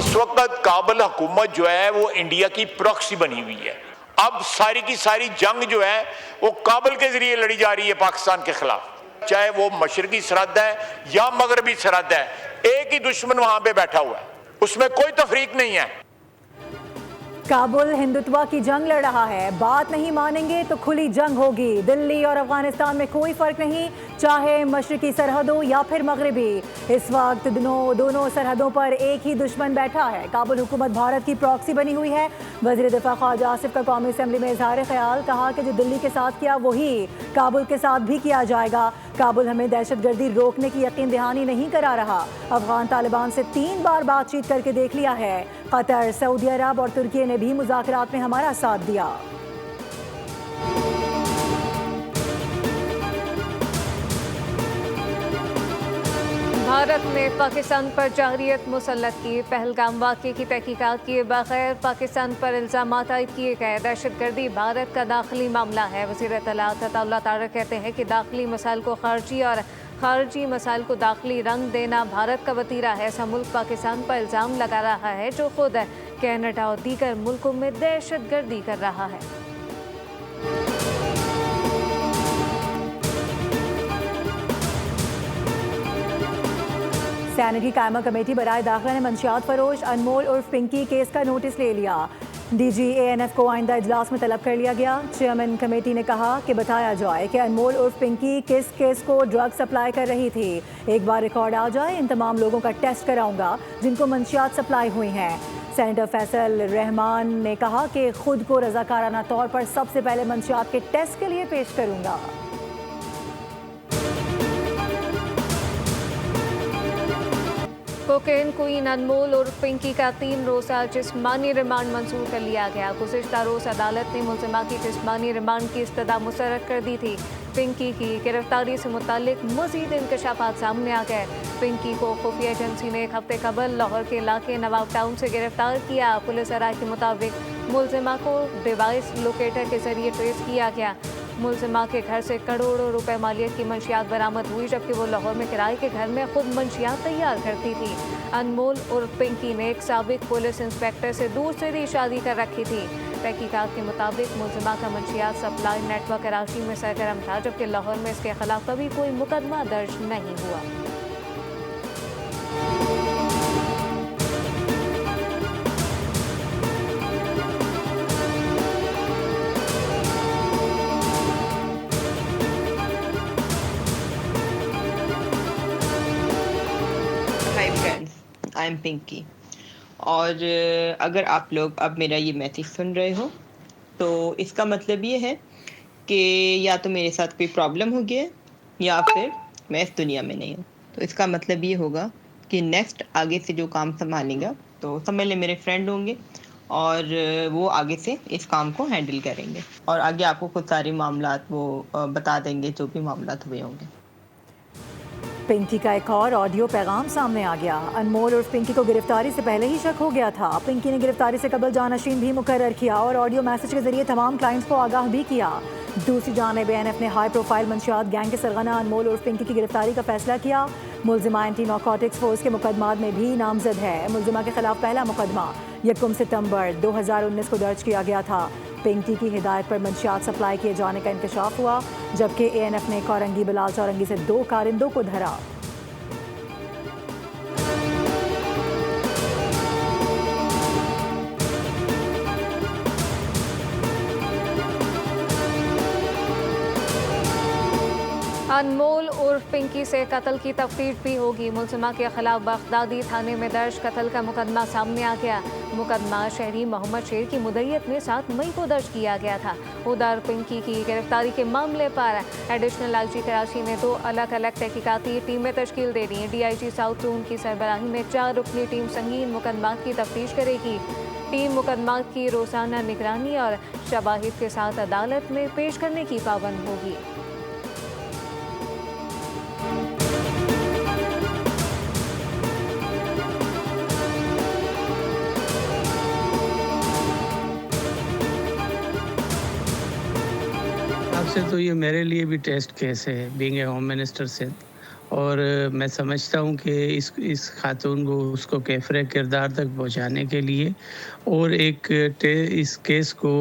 इस वक्त काबुल हुकूमत जो है वो इंडिया की प्रॉक्सी बनी हुई है। अब सारी की सारी जंग जो है वो काबुल के जरिए लड़ी जा रही है पाकिस्तान के खिलाफ, चाहे वो मशरकी सरहद है या मगरबी सरहद है, एक ही दुश्मन वहां पे बैठा हुआ है, उसमें कोई तफरीक नहीं है। काबुल हिंदुत्व की जंग लड़ रहा है, बात नहीं मानेंगे तो खुली जंग होगी। दिल्ली और अफगानिस्तान में कोई फर्क नहीं, चाहे मशरकी सरहदों या फिर मगरबी। इस वक्त दोनों सरहदों पर एक ही दुश्मन बैठा है। काबुल हुकूमत भारत की प्रॉक्सी बनी हुई है। वज़ीर दिफा ख्वाजा आसिफ का कौमी असेंबली में इजहार ख्याल, कहा कि जो दिल्ली के साथ किया वही काबुल के साथ भी किया जाएगा। काबुल हमें दहशतगर्दी रोकने की यकीन दहानी नहीं करा रहा। अफगान तालिबान से 3 बार बातचीत करके देख लिया है। कतर, सऊदी अरब और तुर्की ने भी मुज़ाकरात में हमारा साथ दिया। भारत ने पाकिस्तान पर जारियत मुसल्लत की। पहलगाम वाक़े की तहकीकात किए बगैर पाकिस्तान पर इल्ज़ामात आयद किए गए। दहशतगर्दी भारत का दाखिली मामला है। वज़ीर इत्तलात अताउल्लाह तारक कहते हैं कि दाखिली मसाइल को खारजी और खारजी मसाइल को दाखिली रंग देना भारत का वतीरा है। ऐसा मुल्क पाकिस्तान पर इल्ज़ाम लगा रहा है जो खुद कनाडा और दीगर मुल्कों में दहशतगर्दी कर रहा है। सैनेट की कायमा कमेटी बराए दाखिला ने मंशियात फरोश अनमोल उर्फ पिंकी केस का नोटिस ले लिया। DGANF को आइंदा इजलास में तलब कर लिया गया। चेयरमैन कमेटी ने कहा कि बताया जाए कि अनमोल उर्फ पिंकी किस केस को ड्रग सप्लाई कर रही थी। एक बार रिकॉर्ड आ जाए, इन तमाम लोगों का टेस्ट कराऊंगा जिनको मंशियात सप्लाई हुई हैं। सेनेटर फैसल रहमान ने कहा कि खुद को रजाकाराना तौर पर सबसे पहले मंशियात के टेस्ट के लिए पेश करूंगा। कोकेन क्वीन अनमोल और पिंकी का 3 रोज़ा जिस्मानी रिमांड मंजूर कर लिया गया। गुज़िश्ता रोज़ अदालत ने मुल्ज़िमा की जिस्मानी रिमांड की इस्तदा मुसर्रद कर दी थी। पिंकी की गिरफ्तारी से मुताल्लिक मज़ीद इंकशाफात सामने आ गए। पिंकी को खुफिया एजेंसी ने 1 हफ्ते कबल लाहौर के इलाके नवाब टाउन से गिरफ्तार किया। पुलिस राय के मुताबिक मुल्ज़िमा को डिवाइस लोकेटर के जरिए ट्रेस किया गया। मुल्ज़िमा के घर से करोड़ों रुपए मालियत की मंशियात बरामद हुई, जबकि वो लाहौर में किराए के घर में खुद मंशियात तैयार करती थी। अनमोल और पिंकी ने एक साबिक पुलिस इंस्पेक्टर से दूसरी शादी कर रखी थी। तहकीकात के मुताबिक मुल्ज़िमा का मंशियात सप्लाई नेटवर्क कराची में सरगर्म था, जबकि लाहौर में इसके खिलाफ कभी कोई मुकदमा दर्ज नहीं हुआ। I am Pinky. और अगर आप लोग अब मेरा ये मैसेज सुन रहे हो तो इसका मतलब ये है कि या तो मेरे साथ कोई प्रॉब्लम हो गया है या फिर मैं इस दुनिया में नहीं हूँ। तो इसका मतलब ये होगा कि नेक्स्ट आगे से जो काम संभालेगा तो संभालने मेरे फ्रेंड होंगे और वो आगे से इस काम को हैंडल करेंगे और आगे आपको खुद सारे मामलात वो बता देंगे जो भी मामलात हुए होंगे। पिंकी का एक और ऑडियो पैगाम सामने आ गया। अनमोल और पिंकी को गिरफ्तारी से पहले ही शक हो गया था। पिंकी ने गिरफ्तारी से कबल जानशीन भी मुकर्रर किया और ऑडियो मैसेज के जरिए तमाम क्लाइंट्स को आगाह भी किया। दूसरी जानिब ANF ने हाई प्रोफाइल मंशियात गैंग के सरगना अनमोल और पिंकी की गिरफ्तारी का फैसला किया। मुल्जिमा एंटी नारकोटिक्स फोर्स के मुकदमात में भी नामजद है। मुल्जिमा के खिलाफ पहला मुकदमा 1 सितंबर 2019 को दर्ज किया गया था। पिंकी की हिदायत पर मंशियात सप्लाई किए जाने का इंकशाफ हुआ, जबकि ANF ने औरंगी बिलाल चौरंगी से 2 कारिंदों को धरा। अनमोल उर्फ पिंकी से कत्ल की तफ्तीश भी होगी। मुल्ज़िमा के खिलाफ बगदादी थाने में दर्ज कत्ल का मुकदमा सामने आ गया। मुकदमा शहरी मोहम्मद शेर की मुद्दईयत में 7 मई को दर्ज किया गया था। उधर पिंकी की गिरफ्तारी के मामले पर एडिशनल IG कराची ने 2 अलग अलग तहकीकाती टीमें तश्कील दे दी। DIG साउथ जोन की सरबराही में 4 रुकनी टीम संगीन मुकदमात की तफ्तीश करेगी। टीम मुकदमात की रोज़ाना निगरानी और शवाहिद के साथ अदालत में पेश करने की पाबंद होगी। आपसे तो ये मेरे लिए भी टेस्ट केस है, बीइंग ए होम मिनिस्टर से, और मैं समझता हूँ कि इस खातून को उसको कैफ़रे किरदार तक पहुँचाने के लिए और इस केस को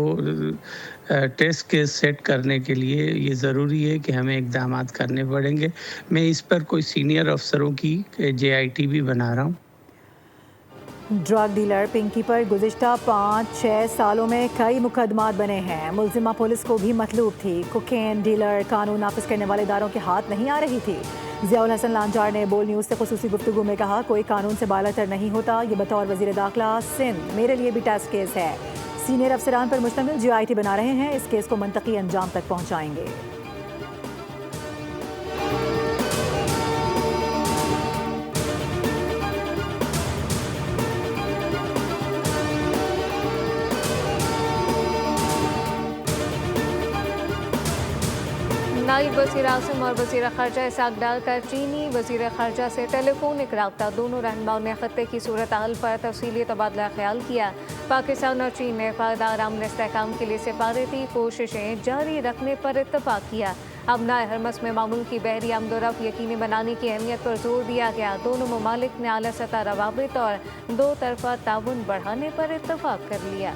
टेस्ट केस सेट करने के लिए ये ज़रूरी है कि हमें इक़दामात करने पड़ेंगे। मैं इस पर कोई सीनियर अफसरों की JIT भी बना रहा हूँ। ड्रग डीलर पिंकी पर गुज़िश्ता 5-6 सालों में कई मुकदमात बने हैं। मुलजिमा पुलिस को भी मतलूब थी। कोकेन डीलर कानून नाफिज करने वाले इदारों के हाथ नहीं आ रही थी। ज़ियाउल हसन लांचार ने बोल न्यूज़ से खुसूसी गुफ्तगू में कहा, कोई कानून से बालातर नहीं होता। ये बतौर वज़ीर दाखिला सिंध मेरे लिए भी टेस्ट केस है। सीनियर अफसरान पर मुश्तमिल JIT बना रहे हैं। इस केस को मंतकी अंजाम तक पहुँचाएंगे। नायब वज़ीर आज़म और वज़ीर ख़ारजा इसाक डार का चीनी वज़ीर ख़ारजा से टेलीफोनिक रब्ता। दोनों रहनुमाओं ने ख़त्ते की सूरत हाल पर तफ़सीली तबादला ख्याल किया। पाकिस्तान और चीन ने पायदार अमन इस्तेहकाम के लिए सिफारती कोशिशें जारी रखने पर इत्तफ़ाक़ किया। अबनाए हरमस में मामूल की बहरी आमदोरफ़्त यकीनी बनाने की अहमियत पर जोर दिया गया। दोनों ममालिक ने आला सतह रवाबित और दो तरफ़ा ताउन बढ़ाने पर इत्तफ़ाक़ कर लिया।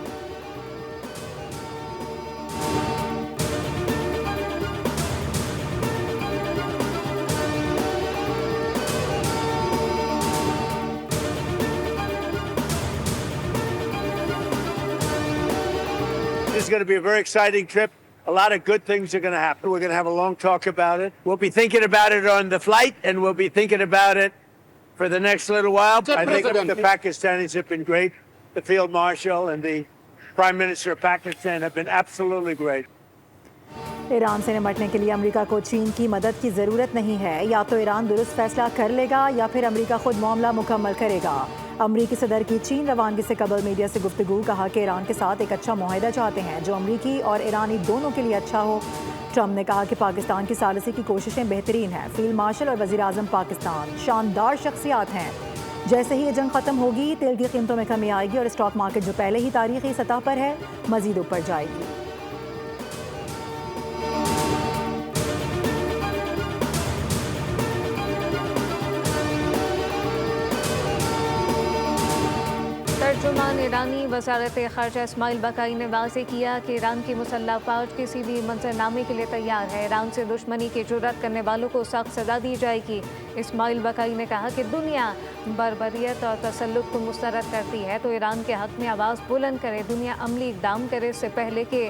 This is going to be a very exciting trip. A lot of good things are going to happen. We're going to have a long talk about it. We'll be thinking about it on the flight, and we'll be thinking about it for the next little while. I think the Pakistanis have been great. The Field Marshal and the Prime Minister of Pakistan have been absolutely great. Iran से निपटने के लिए America को चीन की मदद की ज़रूरत नहीं है। या तो ईरान दुरुस्त फैसला कर लेगा या फिर अमेरिका खुद मामला मुकम्मल करेगा। अमरीकी सदर की चीन रवानगी से कबल मीडिया से गुफ्तगू। कहा कि ईरान के साथ एक अच्छा मुआहदा चाहते हैं जो अमरीकी और ईरानी दोनों के लिए अच्छा हो। ट्रम्प ने कहा कि पाकिस्तान की सालिसी की कोशिशें बेहतरीन हैं। फील्ड मार्शल और वज़ीर आज़म पाकिस्तान शानदार शख्सियात हैं। जैसे ही ये जंग ख़त्म होगी, तेल की कीमतों में कमी आएगी और स्टॉक मार्केट जो पहले ही तारीखी सतह पर है मज़ीद ऊपर जाएगी। तर्जुमान ईरानी वज़ारत ख़ारजा इस्माइल बकाई ने वाज़ेह किया कि ईरान की मुसल्लह फ़ौज किसी भी मंजरनामे के लिए तैयार है। ईरान से दुश्मनी की जुर्रत करने वालों को सख्त सज़ा दी जाएगी। इस्माइल बकाई ने कहा कि दुनिया बर्बरियत और तसल्लुत को मुस्तरद करती है तो ईरान के हक़ में आवाज़ बुलंद करे। दुनिया अमली इक़दाम करे इससे पहले कि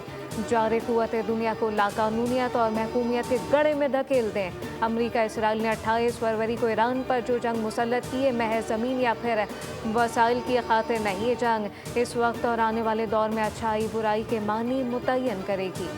जारे कुव्वत दुनिया को लाकानूनियत और महकूमियत के गड़े में धकेल दें। अमरीका इसराइल ने 28 फरवरी को ईरान पर जो जंग मुसल्लत की है महज ज़मीन या फिर वसाइल की खातिर नहीं। ये जंग इस वक्त और आने वाले दौर में अच्छाई बुराई के मानी मुतय्यन करेगी।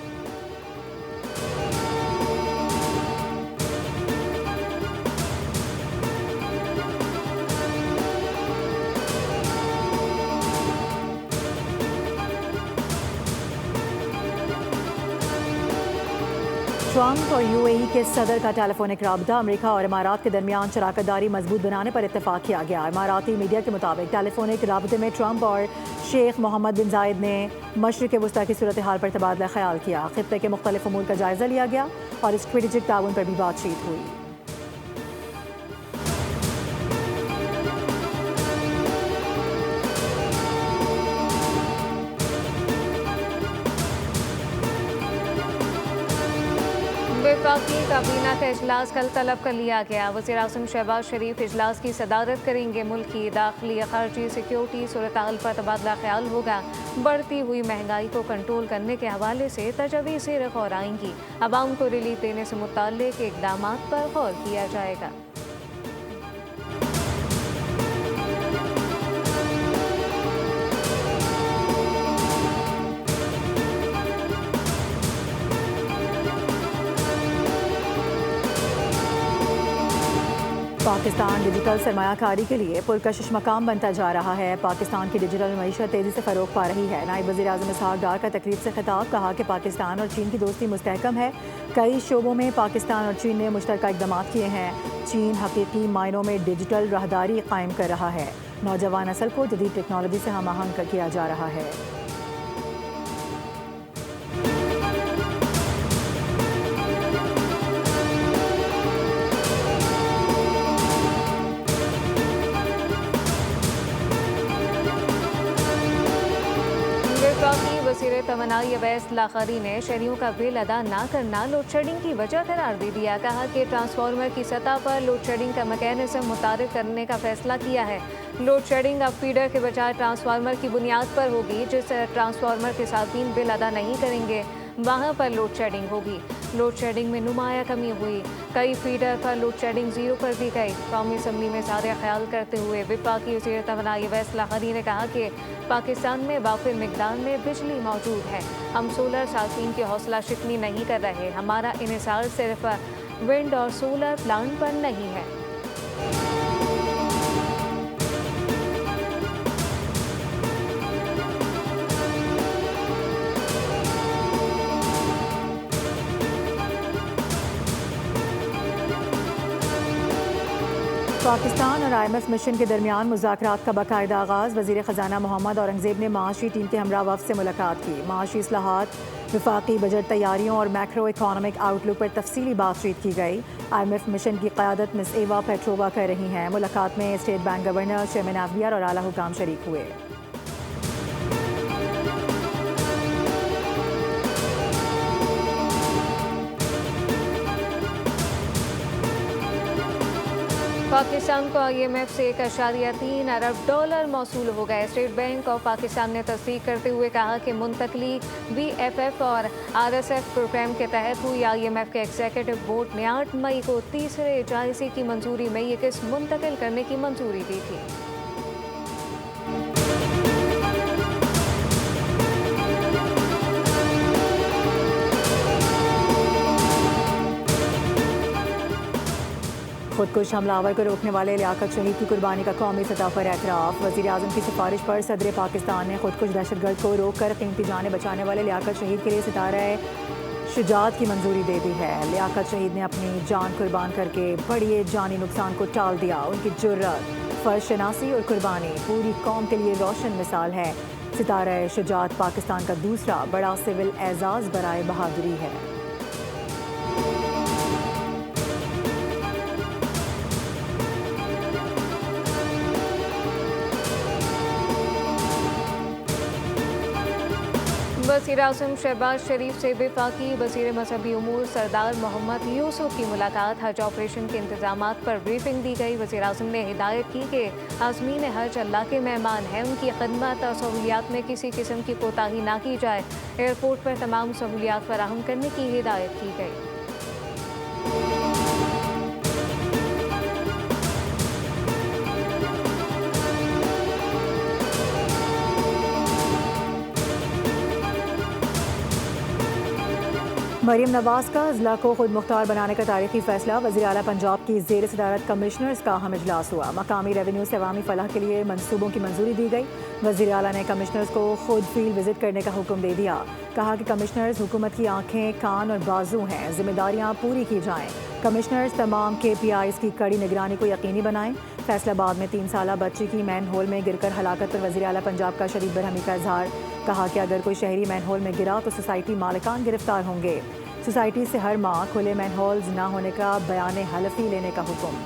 ट्रम्प और UAE के सदर का टेलीफोनिक राब्ता। अमेरिका और इमारात के दरमियान शराकतदारी मजबूत बनाने पर इत्तेफाक किया गया। इमाराती मीडिया के मुताबिक टेलीफोनिक राब्ते में ट्रम्प और शेख मोहम्मद बिन जायद ने मशरिक़ वस्ता की सूरत हाल पर तबादला ख्याल किया। खित्ते के मुख्तलिफ अमूर का जायज़ा लिया गया और स्ट्रेटेजिक ताउन पर भी बातचीत हुई। वफाकी काबीना का इजलास कल तलब कर लिया गया। वज़ीर आज़म शहबाज शरीफ इजलास की सदारत करेंगे। मुल्क की दाखिली खारजी सिक्योरिटी सूरत हाल पर तबादला ख्याल होगा। बढ़ती हुई महंगाई को कंट्रोल करने के हवाले से तजवीज़ें गौर आएंगी। अवाम को रिलीफ देने से मुताल्लिक़ इक़दामात पर गौर किया जाएगा। पाकिस्तान डिजिटल सरमायाकारी के लिए पुरकशिश मकाम बनता जा रहा है। पाकिस्तान की डिजिटल मईशत तेज़ी से फ़रोग पा रही है। नायब वज़ीर आज़म इसहाक डार का तकरीब से खिताब। कहा कि पाकिस्तान और चीन की दोस्ती मुस्तहकम है। कई शोबों में पाकिस्तान और चीन ने मुश्तरका इक़दाम किए हैं। चीन हकीकी मायनों में डिजिटल राहदारी कायम कर रहा है। नौजवान नस्ल को जदीद टेक्नोलॉजी से हम आहंग किया जा रहा है। वज़ीर तमन्नाई अवैस लाखरी ने शहरियों का बिल अदा न करना लोड शेडिंग की वजह करार दे दिया। कहा कि ट्रांसफार्मर की सतह पर लोड शेडिंग का मैकेनिज्म मुतारिफ करने का फैसला किया है। लोड शेडिंग अब फीडर के बजाय ट्रांसफार्मर की बुनियाद पर होगी। जिस ट्रांसफार्मर के साथीन बिल अदा नहीं करेंगे वहां पर लोड शेडिंग होगी। लोड शेडिंग में नुमाया कमी हुई। कई फीडर पर लोड शेडिंग जीरो कर दी गई। कौमी असम्बली में सारे ख्याल करते हुए वफाकी वज़ीर तमन्नाई अवैस लाखरी ने कहा कि पाकिस्तान में वाफिर मिकदार में बिजली मौजूद है। हम सोलर साथीन की हौसला शिकनी नहीं कर रहे। हमारा इन्हिसार सिर्फ विंड और सोलर प्लांट पर नहीं है। पाकिस्तान और IMF मिशन के दरमियान मुज़ाकरात का बाकायदा आगाज़। वज़ीर ख़जाना मोहम्मद औरंगज़ेब ने माशी टीम के हमरा वफ़द से मुलाकात की। माशी इस्लाहात, वफाकी बजट तैयारियों और मैक्रो इकॉनमिक आउटलुक पर तफसीली बातचीत की गई। IMF मिशन की क़यादत मिस एवा पेट्रोवा कर रही हैं। मुलाकात में state bank governor, chairman FBR और आला हुकाम शरीक हुए। पाकिस्तान को IMF से $1.3 अरब मौसूल हो गए। स्टेट बैंक ऑफ पाकिस्तान ने तस्दीक करते हुए कहा कि मुंतकली BFF और RSF प्रोग्राम के तहत हुई। IMF के एग्जीक्यूटिव बोर्ड ने 8 मई को तीसरे जायजे की मंजूरी में ये किस्त मुंतकिल करने की मंजूरी दी थी। खुदकुश हमलावर को रोकने वाले लियाकत शहीद की कुर्बानी का कौमी सतह पर एतराफ़। वज़ीर आज़म की सिफारिश पर सदर पाकिस्तान ने खुदकुश दहशतगर्द को रोक कर कीमती जानें बचाने वाले लियाकत शहीद के लिए सितारा शुजात की मंजूरी दे दी है। लियाकत शहीद ने अपनी जान कुर्बान करके बड़ी जानी नुकसान को टाल दिया। उनकी जुर्रत, फर्शनासी और कुर्बानी पूरी कौम के लिए रोशन मिसाल है। सितारा शुजात पाकिस्तान का दूसरा बड़ा सिविल एजाज़ बराए बहादुरी है। वज़ीर आज़म शहबाज शरीफ से वफाकी वज़ीर मजहबी उमूर सरदार मोहम्मद यूसुफ की मुलाकात। हज ऑपरेशन के इंतजामात पर ब्रीफिंग दी गई। वज़ीर आज़म ने हिदायत की कि आज़मीन हज अल्लाह के मेहमान हैं, उनकी खदमत और सहूलियात में किसी किस्म की कोताही ना की जाए। एयरपोर्ट पर तमाम सहूलियात फराहम करने की हिदायत की गई। मरीम नवाज का अजला को खुद मुख्तार बनाने का तारीखी फैसला। वज़ीर आला पंजाब की ज़ेर सदारत कमिश्नर्स का अहम इजलास हुआ। मकामी रेवेन्यू से अवामी फलाह के लिए मनसूबों की मंजूरी दी गई। वज़ीर आला ने कमिश्नर्स को खुद फील्ड विजिट करने का हुक्म दे दिया। कहा कि कमिश्नर्स हुकूमत की आंखें, कान और बाजू हैं, जिम्मेदारियाँ पूरी की जाएँ। कमिश्नर्स तमाम KPIs की कड़ी निगरानी को यकीनी बनाएं। फैसलाबाद में 3 साला बच्ची की मैन होल में गिरकर हलाकत पर वज़ीर आला पंजाब का शदीद बरहमी का इजहार। कहा कि अगर कोई शहरी मैन होल में गिरा तो सोसाइटी मालिकान गिरफ्तार होंगे। सोसाइटी से हर माह खुले मैन होल्स न होने का बयान हलफी लेने का हुक्म।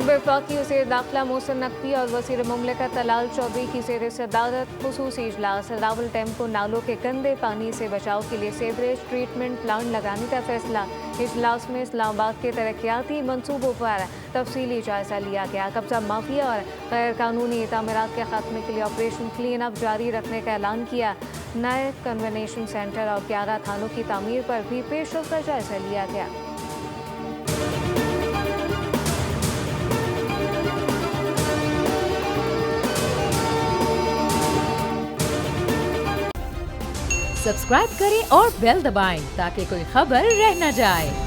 वफाकी वज़ीर दाखिला मोहसिन नकवी और वज़ीर मुमलिकत तलाल चौधरी की ज़ेर सदारत खुसूसी इजलास। रावल डैम को नालों के गंदे पानी से बचाव के लिए सीवरेज ट्रीटमेंट प्लांट लगाने का फैसला। इजलास में इस्लामाबाद के तरक्याती मंसूबों पर तफसीली जायजा लिया गया। कब्जा माफिया और गैर कानूनी तामीरात के खात्मे के लिए ऑपरेशन क्लीन अप जारी रखने का ऐलान किया। नए कन्वेंशन सेंटर और 11 थानों की तामीर पर भी पेशरफ का जायजा लिया गया। सब्सक्राइब करें और बेल दबाएं ताकि कोई खबर रह न जाए।